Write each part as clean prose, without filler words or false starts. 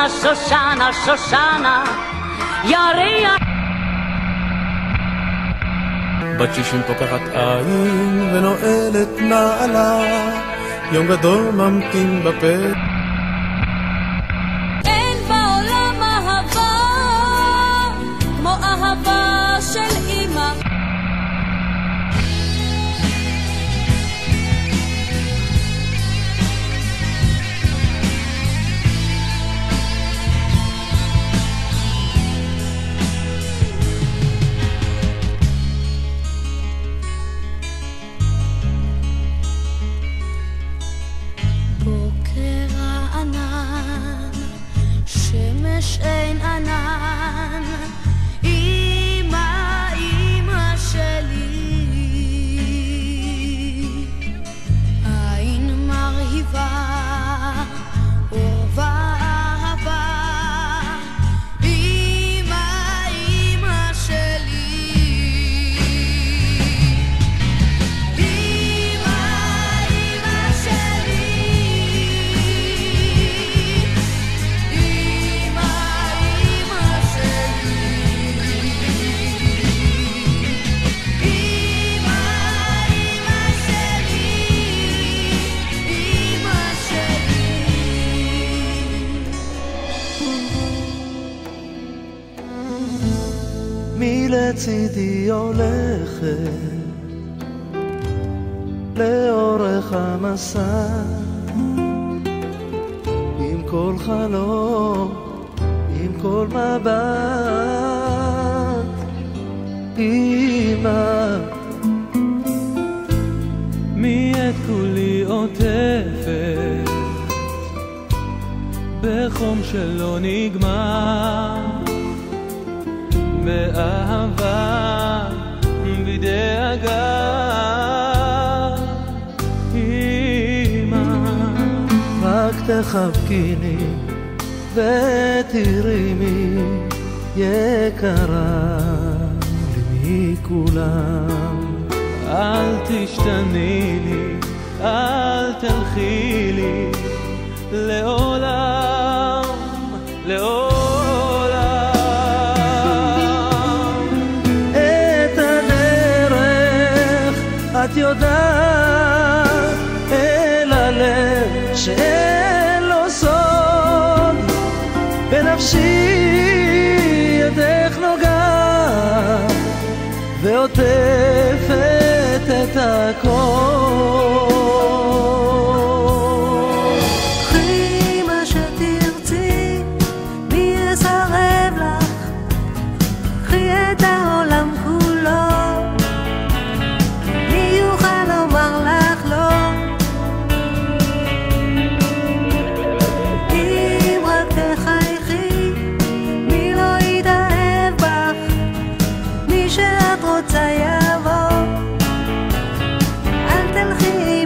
שושנה, שושנה, שושנה, ירח. בת 60 פוקחת עין ונועלת נעלה, יום גדול ממתין בפה. אין בעולם אהבה כמו אהבה של אמא. שמש אין ענן, אמא, אמא שלי, עין מרהיבה, אור ואהבה, אמא, אמא שלי, אמא, אמא שלי. לצידי הולכת לאורך המסע, עם כל חלום, עם כל מבט. אמא, מי את כולי עוטפת בחום שלא נגמר, באהבה, בדאגה. אמא, רק תחבקיני ותרימי, יקרה לי מכולם. אל תשתני לי, אל תלכי לי, לעולם, לעולם. את יודעת אל הלב שאין לו סוד, בנפשי ידך נוגעת ועוטפת את הכל. קחי מה שתרצי, מי יסרב לך, קחי את העולם כולו, רוצה יבוא, אל תלכי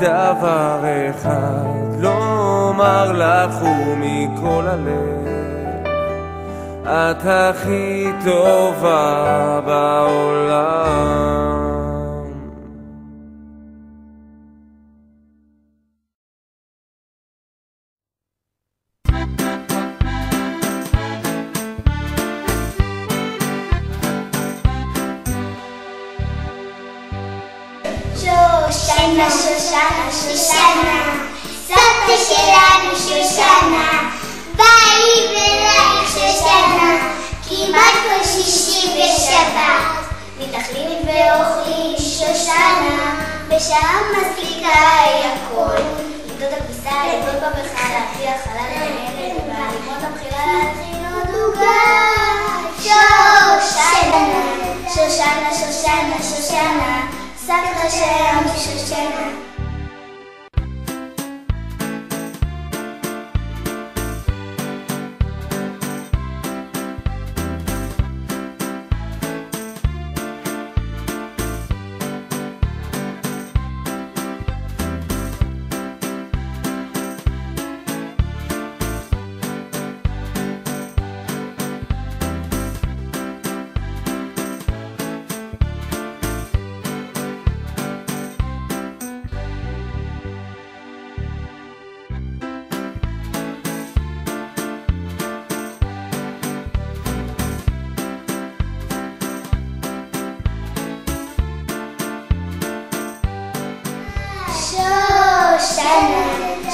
דבר אחד לומר לך ומכל הלב, את הכי טובה בעולם. שושנה, שושנה, שושנה, סבתא שלנו שושנה, ביי ולייך שושנה, כמעט כל שישי ושבת, מתאכלים ואוכלים שושנה, בשעה מסליקה היא הכל, למדוד הכביסה, למדוד בבריכה, להביא החלה לילד, והלימוד הבחירה להכין עוד עוגה. שושנה, שושנה, שושנה, שושנה, סבתא שלנו שושנה.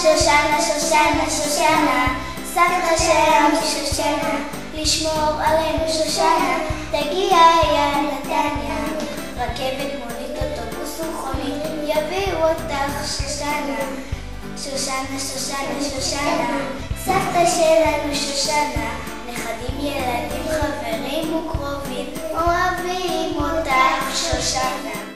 שושנה, שושנה, שושנה, סבתא שלנו שושנה, לשמור עלינו שושנה, תגיע יא נתניה, רכבת, מונית, אוטובוס ומכונית, יביאו אותך שושנה. שושנה, שושנה, שושנה, סבתא שלנו שושנה, נכדים, ילדים, חברים וקרובים, אוהבים אותך שושנה.